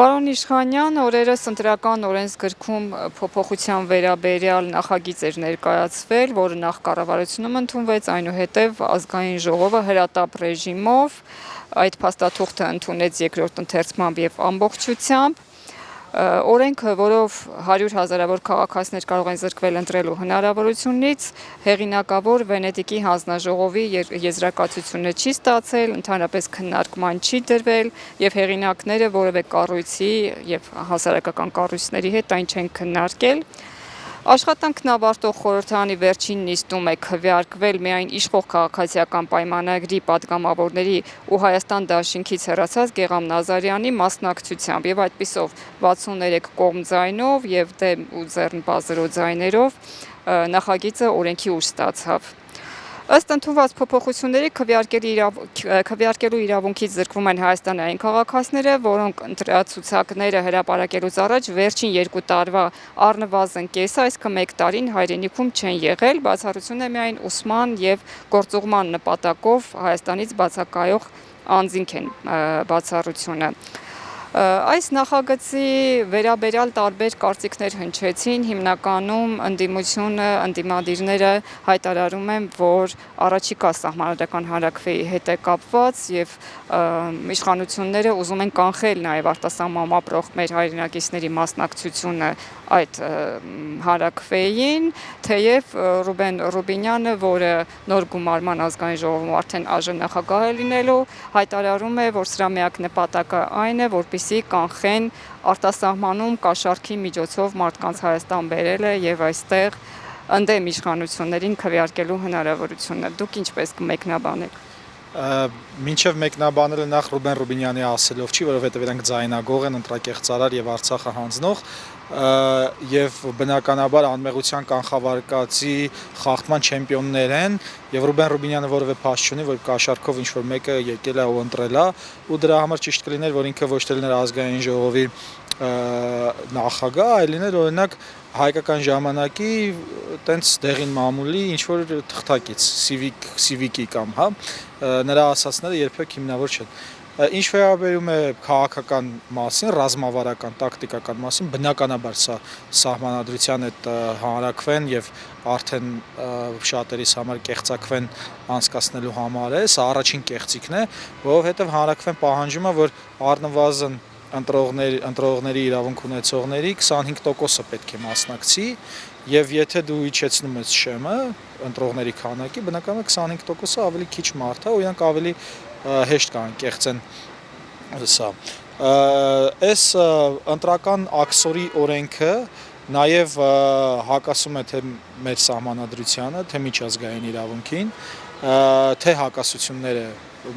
Պարոն Իշխանյան, օրերս ընտրական օրենսգրքում փոփոխության վերաբերյալ նախագիծ էր ներկայացվել, որը նախ կառավարությունում ընդունվեց, այնուհետև ազգային ժողովը հրատապ ռեժիմով այդ փաստաթուղթը ընդունեց երկրորդ ընթերցմամբ եւ ամբողջությամբ։ Օրենքը, որով 100,000-ավոր քաղաքացիներ կարող են զրկվել ընտրելու հնարավորությունից, հեղինակավոր Վենետիկի հանձնաժողովի եզրակացությունը չի ստացել, ընդհանրապես քննարկման չի դրվել եւ հեղինակները որևէ կառույցի եւ հասարակական կառույցների հետ այն չեն քննարկել։ Աշխատանքն ավարտող խորհրդարանի վերջին նիստում է քվեարկվել միայն իշխող քաղաքացիական պայմանագրի պատգամավորների ու Հայաստան դաշինքից հեռացած Գեղամ Նազարյանի մասնակցությամբ եւ այդպիսով 63 կողմ ձայնով եւ դեմ ու ձեռնպազրո ձայներով նախագիծը օրենքի ուժ ստացավ։ Ըստ ընդունված փոփոխությունների քվեարկելու իրավունքից զրկվում են հայաստանային քաղաքացիները, որոնք ընտրացուցակները հրապարակելուց առաջ վերջին 2 տարվա առնվազն կեսը, այսինքն 1 տարին հայրենիքում չեն եղել, բացառություն է միայն ուսման եւ գործուղման նպատակով Հայաստանից բացակայող անձինք են բացառությունը։ Այս նախագծի վերաբերյալ տարբեր կարծիքներ հնչեցին, հիմնականում ընդդիմադիրները հայտարարում են, որ առաջիկա սահմանադրական հանրաքվեի հետ է կապված եւ իշխանությունները ուզում են կանխել նաեւ արտասահմանում ապրող մեր հայրենակիցների մասնակցությունը այդ հանրաքվեին, թեև Ռուբեն Ռուբինյանը, որը նոր գումարման ազգային ժողովում արդեն ԱԺ նախագահ է լինելու, հայտարարում է, որ սրա միակ նպատակը այն է, որպեսզի կանխեն արտասահմանում կաշառքի միջոցով մարդկանց Հայաստան բերելը եւ այստեղ ընդդեմ իշխանություններին քվեարկելու հնարավորությունը։ Դուք ինչպես կմեկնաբանեք։ Մինչև մեկնաբանելը նախ Ռուբեն Ռուբինյանի ասելով չի, որովհետև իրանք ձայնագող են, ընտրակեղծարար եւ Արցախը հանձնող եւ բնականաբար անմեղության կանխավարկածի խախտման չեմպիոններ են եւ Ռուբեն Ռուբինյանը որևէ փաստ չունի, որ կաշառքով ինչ որ մեկը եկել է ու ընտրել է ու դրա համար ճիշտ կլիներ, որ ինքը ոչ թե լիներ ազգային ժողովի նախագահ, այլ լիներ օրինակ հայկական ժամանակի տենց դեղին մամուլի ինչ որ թղթակից, սիվիկի կամ, հա, նրա ասածները երբեք հիմնավոր չեն։ Ինչ վերաբերում է քաղաքական մասին, ռազմավարական, տակտիկական մասին, բնականաբար սա սահմանադրության հետ հանրաքվեն եւ արդեն շատերիս համար կեղծակվեն անցկացնելու համար է, սա առաջին կեղծիքն է, որովհետեւ հանրաքվեն պահանջում է, որ առնվազն ընտրողների իրավունք ունեցողների 25%-ը պետք է մասնակցի եւ եթե դու իջեցնում ես շեմը ընտրողների քանակի, բնականաբար 25%-ը ավելի քիչ մարդ է, ու իրանք ավելի հեշտ կան կեղծեն սա։ Այս ընտրական աքսորի օրենքը նաեւ հակասում է թե մեր սահմանադրությանը, թե միջազգային իրավունքին, թե հակասությունները,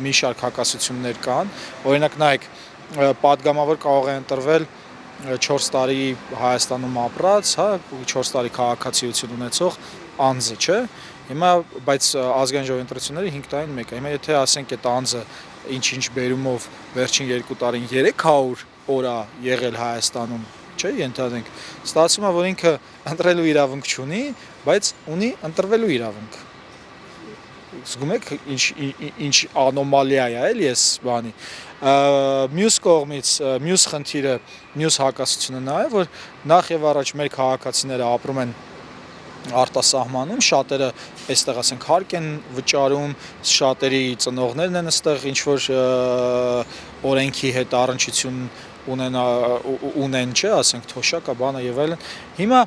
մի շարք հակասություններ կան, օրինակ նայեք պատգամավոր կարող է ընտրվել 4 տարի Հայաստանում ապրած, հա, 4 տարի քաղաքացիություն ունեցող անձը, չէ՞։ Հիմա բայց ազգային ժողովի ընտրությունները 5 տարին մեկ է։ Հիմա եթե ասենք այդ անձը ինչ բերումով վերջին 2 տարին 300 օր է եղել Հայաստանում, չէ՞, ենթադրենք, ստացվում է, որ ինքը ընտրելու իրավունք չունի, բայց ունի ընտրվելու իրավունք։ Զգում եք ինչ անոմալիա է, էլի էս բանի։ Մյուս կողմից, մյուս խնդիրը, մյուս հակասությունը նա է, որ նախ եւ առաջ մեր քաղաքացիները ապրում են արտասահմանում, շատերը այստեղ ասենք հարկ են վճարում, շատերի ծնողներն են այստեղ ինչ որ օրենքի հետ առնչություն ունեն, չէ, ասենք թոշակա, բանը եւ այլն։ Հիմա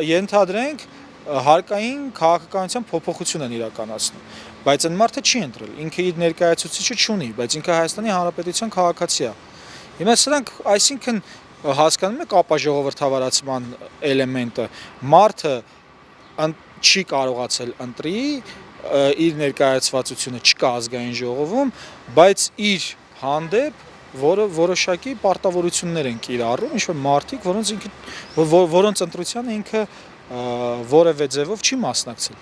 ենթադրենք հարկային քաղաքականության փոփոխություն են իրականացնում, բայց այն մարդը չի ընտրել, ինքը իր ներկայացուցիչը չունի, բայց ինքը Հայաստանի Հանրապետության քաղաքացի է։ Հիմա սրանք, այսինքն հասկանում եք ապաժողովրդավարացման էլեմենտը, մարդը չի կարողացել ընտրի, իր ներկայացվածությունը չկա ազգային ժողովում, բայց իր հանդեպ որոշակի պարտավորություններ են կիրառում, ինչ որ մարդիկ, որոնց ընտրությանը ինքը որևէ ձևով չի մասնակցել։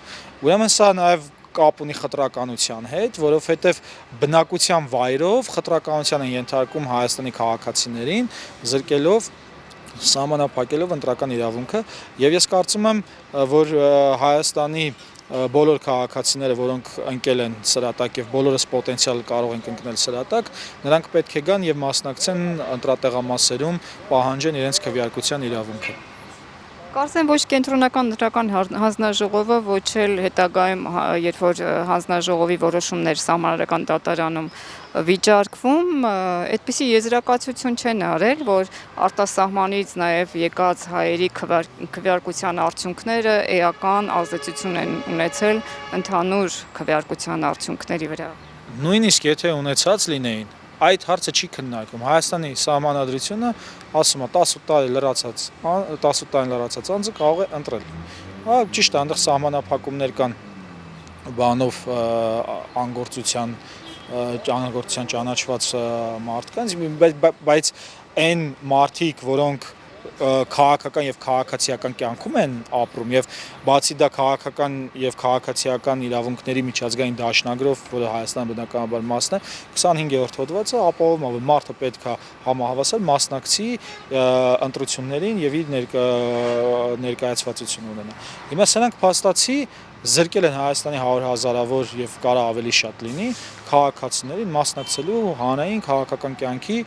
Ուրեմն սա նաև կապ ունի խտրականության հետ, որովհետև բնակության վայրով խտրականության են ենթարկում Հայաստանի քաղաքացիներին, զրկելով սահմանափակելով ընտրական իրավունքը, եւ ես կարծում եմ, որ Հայաստանի բոլոր քաղաքացիները, որոնք ընկել են սրատակ եւ բոլորս պոտենցիալ կարող են ընկնել սրատակ, նրանք պետք է գան եւ մասնակցեն ընտրատեղամասերում, պահանջեն իրենց քվեարկության իրավունքը։ Կարծեմ ոչ կենտրոնական ընտրական հանձնաժողովը, ոչ էլ հետագայում, երբ որ հանձնաժողովի որոշումներ սահմանադրական դատարանում վիճարկվում, այդպիսի եզրակացություն չեն արել, որ արտասահմանից նաև եկած հայերի քվեարկության արդյունքները էական ազդեցություն են ունեցել ընդհանուր քվեարկության արդյունքների վրա։ Նույնիսկ եթե ունեցած լինեին, այդ հարցը չի քննարկվում։ Հայաստանի սահմանադրությունը ասում է 18 տարի լրացած անձը կարող է ընտրել։ Ճիշտ է, այնտեղ սահմանափակումներ կան բանով անգործության ճանաչված մարդկանց, բայց այն մարդիկ, որոնք քաղաքական եւ քաղաքացիական կյանքում են ապրում եւ բացի դա քաղաքական եւ քաղաքացիական իրավունքների միջազգային դաշնագրով, որը Հայաստան բնականաբար մասն է, 25-րդ հոդվածը ապահովում է, որ մարդը պետք է համահավասար մասնակցի ընտրություններին եւ իր ներկայացվածություն ունենա։ Հիմա սրանք փաստացի զրկել են Հայաստանի 100,000-ավոր եւ կարա ավելի շատ լինի քաղաքացիներին մասնակցելու հանրային քաղաքական կյանքի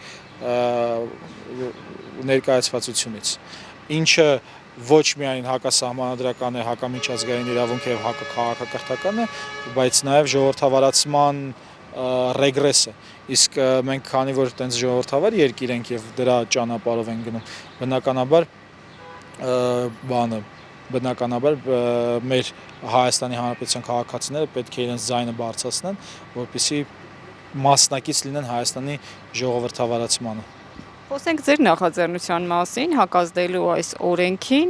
ներկայացվածությունից, ինչը ոչ միայն հակասահմանադրական է, հակամիջազգային իրավունք եւ հակաքաղաքակրթական է, բայց նաեւ ժողովրդավարացման ռեգրես է։ Իսկ մենք քանի որ այտենց ժողովրդավար երկիր ենք եւ դրա ճանապարհով ենք գնում, բնականաբար մեր Հայաստանի Հանրապետության քաղաքացիները պետք է իրենց ձայնը բարձրացնեն, որպեսզի մասնակից լինեն Հայաստանի ժողովրդավարացմանը։ Խոսենք ձեր նախաձեռնության մասին, հակազդելու այս օրենքին,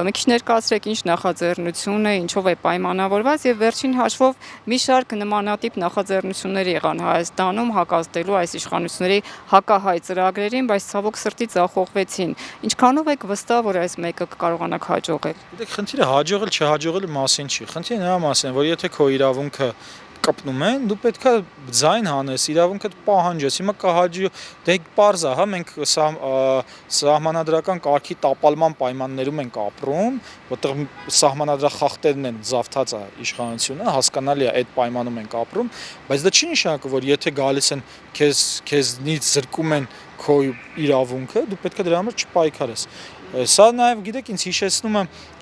մի քիչ ներկայացրեք ինչ նախաձեռնություն է, ինչով է պայմանավորված եւ վերջին հաշվով մի շարք նմանատիպ նախաձեռնություններ եղան Հայաստանում հակազդելու այս իշխանությունների հակահայ ծրագրերին, բայց ցավոք սրտի ձախողվեցին։ Ինչքանով եք վստահ, որ այս մեկը կկարողանաք հաջողել։ Գիտեք, խնդիրը հաջողել չհաջողելու մասին չի, խնդիրը նրա մասին է, որ եթե քո իրավունքը կպնում են, դու պետքա ձայն հանես, իրավունքդ պահանջես։ Հիմա կհաջի, դե պարզ է, հա, մենք սահմանադրական կարգի տապալման պայմաններում ենք ապրում, որտեղ սահմանադրախախտերն են զավթած է իշխանությունը, հասկանալի է, այդ պայմանում ենք ապրում, բայց դա չի նշանակում, որ եթե գալիս են քեզնից զրկում են քո իրավունքը, դու պետքա դրա համար չպայքարես։ Սա նաև գիտեք ինձ հիշեցնում է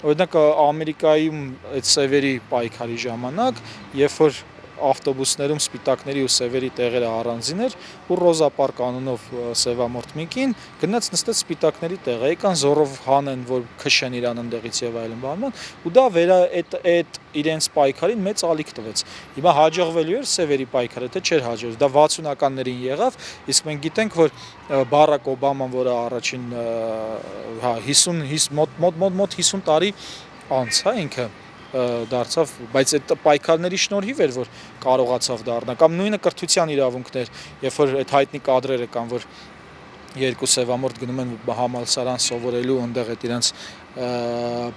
օրինակ Ամերիկայում այդ սևերի պայքարի ժամանակ, երբ որ ավտոբուսներում սպիտակների ու սևերի տեղերը առանձին էր ու Ռոզա պարկ անունով սևամորթ մի կին գնաց նստեց սպիտակների տեղը, եկան զորով հանեն, որ քշեն իրան ընդեղից եւ այլն բանման ու դա այդ իրենց պայքարին մեծ ալիք տվեց։ Հիմա հաջողվելու էր սևերի պայքարը, թե չէր հաջողվի։ Դա 60-ականներին եղավ, իսկ մենք գիտենք, որ Բարակ Օբաման, որը առաջին 50 տարի անց, հա, ինքը դարձավ, բայց այդ պայքարների շնորհիվ էր, որ կարողացավ դառնալ, կամ նույնը կրթության իրավունքներ, երբ որ այդ հայտնի կադրերը կան, որ երկու սևամորթ գնում են համալսարան սովորելու, այնտեղ այդ իրենց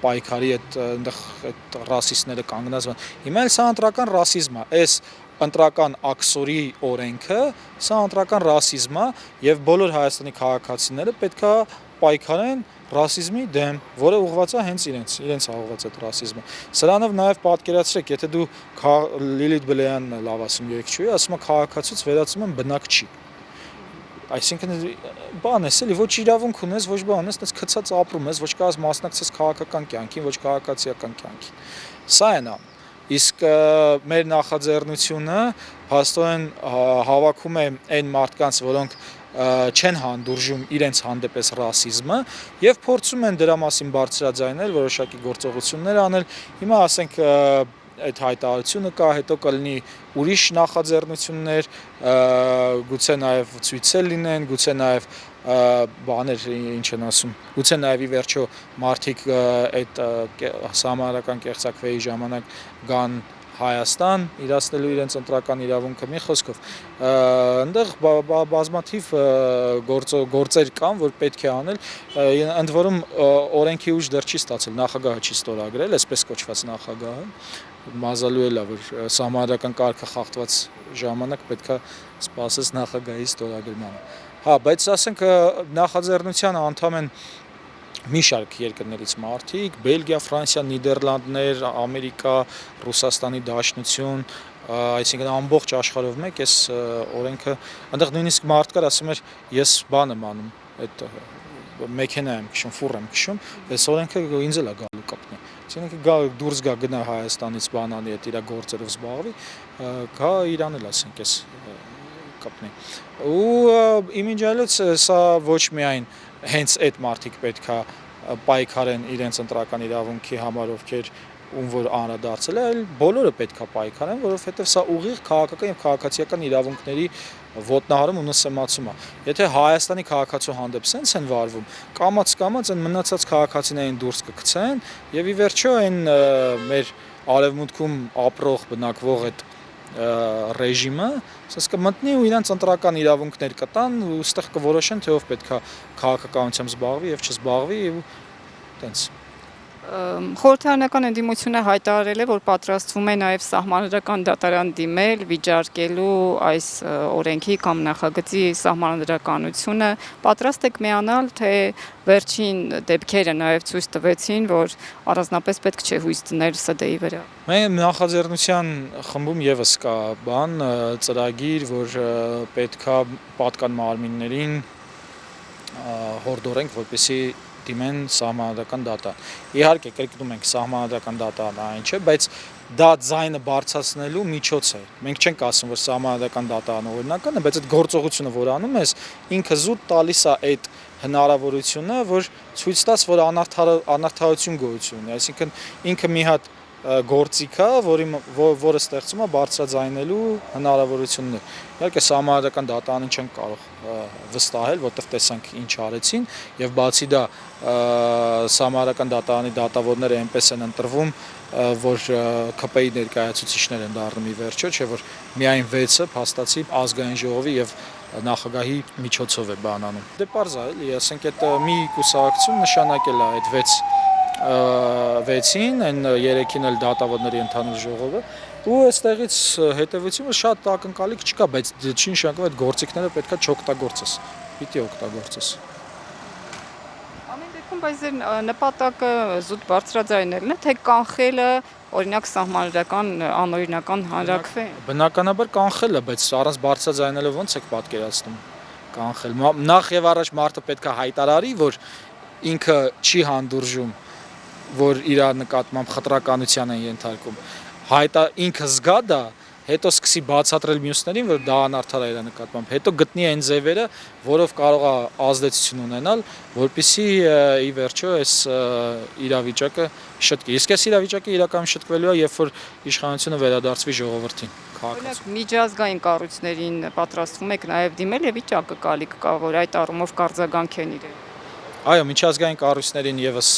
պայքարի այնտեղ այդ ռասիստները կանգնած են։ Հիմա էլ սա ընտրական ռասիզմ է, այս ընտրական աքսորի օրենքը, սա ընտրական ռասիզմ է եւ բոլոր Հայաստանի քաղաքացիները պետքա պայքարեն ռասիզմի դեմ, որը ուղղված է հենց իրենց ուղղված է ռասիզմը։ Սրանով նաև պատկերացրեք, եթե դու Լիլիթ Բլեյանն է լավ ասում երգչուհի, ասում է քաղաքացուց վերածում են բնակչի։ Այսինքն բան էս էլի, ոչ իրավունք ունես, ոչ բան ունես, այդպես քցած ապրում ես, ոչ կարաս մասնակցես քաղաքական կյանքին, ոչ քաղաքացիական կյանքին։ Սա է նա։ Իսկ մեր նախաձեռնությունը փաստորեն հավաքում է այն մարդկանց, որոնք չեն հանդուրժում իրենց հանդեպ ռասիզմը եւ փորձում են դրա մասին բարձրաձայնել, որոշակի գործողություններ անել։ Հիմա ասենք այդ հայտարարությունը կա, հետո կլինի ուրիշ նախաձեռնություններ, գուցե նաեւ ցույցեր լինեն, գուցե նաեւ բաներ ինչ են ասում, գուցե նաեւ ի վերջո մարդիկ այդ սահմանադրական կեղծակվեի ժամանակ գան Հայաստան իրացնելու իրենց ընտրական իրավունքը, մի խոսքով այնտեղ բազմաթիվ գործեր կան, որ պետք է անել, ընդ որում օրենքի ուժ դեռ չի ստացել, նախագահը չի ստորագրել, այսպես կոչված նախագահը, մազալու էլ է, որ սահմանադրական կարգը խախտված ժամանակ պետքա սպասես նախագահի ստորագրմանը։ Հա, բայց ասենք նախաձեռնության անդամ են մի շարք երկրներից մարդիկ, Բելգիա, Ֆրանսիա, Նիդերլանդներ, Ամերիկա, Ռուսաստանի Դաշնություն, այսինքն ամբողջ աշխարհով մեկ այս օրենքը, այնտեղ նույնիսկ մարդ կար, ասում էր, ես բան եմ անում, այդ մեքենա եմ քշում, ֆուռ եմ քշում, այս օրենքը ինձ էլ է գալու կապնի։ Այսինքն դուրս գա գնա Հայաստանից բանանի հետ իր գործերով զբաղվի, գա Իրան էլ ասենք այս կապնի։ Ու իմիջիալից սա ոչ միայն հենց այդ մարդիկ պետքա պայքարեն իրենց ընտրական իրավունքի համար, ովքեր ում որ անդրադարձել է, այլ բոլորը պետքա պայքարեն, որովհետև սա ուղիղ քաղաքական եւ քաղաքացիական իրավունքների ոտնահարում ու նսեմացում է։ Եթե Հայաստանի քաղաքացու հանդեպ սենց են վարվում, կամաց այն մնացած քաղաքացիներին դուրս կգցեն եւ ի վերջո այն մեր արևմուտքում ապրող բնակվող այդ ռեժիմը ասես կմտնի ու իրանց ընտրական իրավունքներ կտան ու այստեղ կորոշեն թե ով պետքա քաղաքականությամբ զբաղվի եւ չզբաղվի ու տենց Խորհրդարանական ընդդիմությունը հայտարարել է, որ պատրաստվում է նաև սահմանադրական դատարան դիմել, վիճարկելու այս օրենքի կամ նախագծի սահմանադրականությունը։ Պատրաստ եք միանալ, թե վերջին դեպքերը նաև ցույց տվեցին, որ առանձնապես պետք չէ հույս դնել ՍԴ-ի վրա։ Մեր նախաձեռնության խմբում եւս կա բան, ծրագիր, որ պետքա պատկան մարմիններին հորդորենք, որպեսզի դիմեն սահմանադրական դատան։ Իհարկե, կրկնում ենք, սահմանադրական դատարանը այն չէ, բայց դա ձայնը բարձրացնելու միջոց է։ Մենք չենք ասում, որ սահմանադրական դատարանը օրինական է, բայց այդ գործողությունը, որ անում ես, ինքը զուտ տալիս է այդ հնարավորությունը, որ ցույց տաս, որ անարդարություն գոյություն ունի, այսինքն ինքը մի հատ գործիք է, որը ստեղծում է բարձրաձայնելու հնարավորություններ։ Իհարկե սահմանադրական դատարանին չեն կարող վստահել, որտեղ տեսանք ինչ արեցին, եւ բացի դա սահմանադրական դատարանի դատավորները այնպես են ընտրվում, որ ԿՊ-ի ներկայացուցիչներ են դառնում ի վերջո, չէ՞ որ միայն 6-ը փաստացի ազգային ժողովի եւ նախագահի միջոցով է բանանում։ Դե պարզ է, էլի, ասենք այդ մի կուսակցություն նշանակել է այդ 6-ին, այն 3-ին էլ դատավորների ընդհանուր ժողովը, ու այստեղից հետևությունը շատ ակնկալիք չկա, բայց չի նշանակում այդ գործիքները պետքա չօգտագործես, պիտի օգտագործես։ Ամեն դեպքում բայց ձեր նպատակը զուտ բարձրաձայնելն է, թե կանխելը, օրինակ սահմանադրական անօրինական հանրաքվե։ Բնականաբար կանխելը, բայց առանց բարձրաձայնելու ո՞նց եք պատկերացնում կանխել։ Նախ եւ առաջ մարդը պետքա հայտարարի, որ ինքը չի հանդուրժում, որ իր նկատմամբ խտրականության են ենթարկում, ինքը զգա դա, հետո սկսի բացատրել մյուսներին, որ դա անարդար է իր նկատմամբ, հետո գտնի այն ձևերը, որով կարող է ազդեցություն ունենալ, որպեսզի ի վերջո այս իրավիճակը շտկի։ Իսկ այս իրավիճակը իրականում շտկվելու է, երբ որ իշխանությունը վերադարձվի ժողովրդին, քաղաքացուն։ Միջազգային կառույցներին պատրաստվում եք նաև դիմել եւ վիճակը գալիք կա, որ այդ առումով կարձագանք են իրեն։ Այո, միջազգային կառույցներին եւս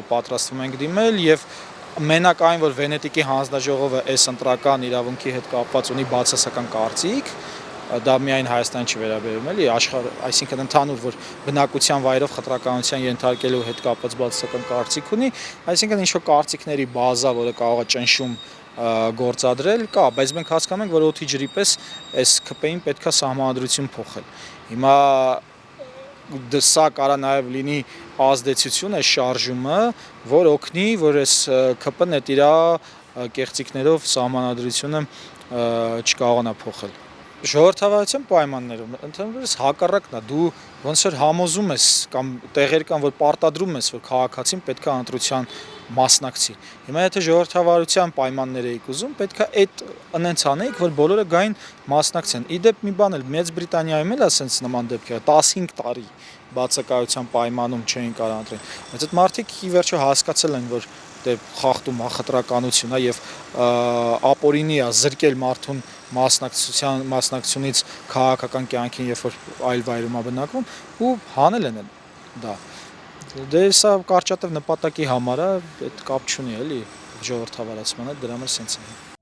պատրաստվում ենք դիմել եւ մենակ այն, որ Վենետիկի հանձնաժողովը այս ընտրական իրավունքի հետ կապված ունի բացասական կարծիք, դա միայն Հայաստան չի վերաբերում, էլի, այսինքն ընդհանուր, որ բնակության վայրով խտրականության ենթարկելու հետ կապված բացասական կարծիք ունի, այսինքն ինչ-որ կարծիքների բազա, որը կարող է ճնշում գործադրել, կա, բայց մենք հասկանում ենք, որ օդի ջրի պես այս ԿՊ-ին պետքա սահմանադրություն փոխել։ Հիմա սա կարա նաև լինի ազդեցություն, այս շարժումը, որ օգնի, որ այս ԿՊ-ն այդ իր կեղծիքներով սահմանադրությունը չկարողանա փոխել։ Ժողովրդավարության պայմաններում ընդհանրապես հակառակն է, դու ոնց որ համոզում ես կամ տեղեր կան, որ պարտադրում ես, որ քաղաքացին պետքա ընտրության մասնակցի։ Հիմա եթե ժողովրդավարության պայմաններ եք ուզում, պետքա այդ այնց անեիք, որ բոլորը գային մասնակցեն։ Իդեպ մի բան էլ Մեծ Բրիտանիայում էլ ասենց նման դեպքեր 15 տարի բացակայության պայմանում չէին կարող ընտրել։ Բայց այդ մարդիկ ի վերջո հասկացել են, որ դե խախտում է խտրականություն է եւ ապօրինի է զրկել մարդուն մասնակցությունից քաղաքական կյանքին, երբ որ այլ վայրում է բնակվում ու հանել են դա։ Դե սա կարճատև նպատակի համար է, այդ կապ չունի էլի ժողովրդավարացմանը, դրա համար սենց է։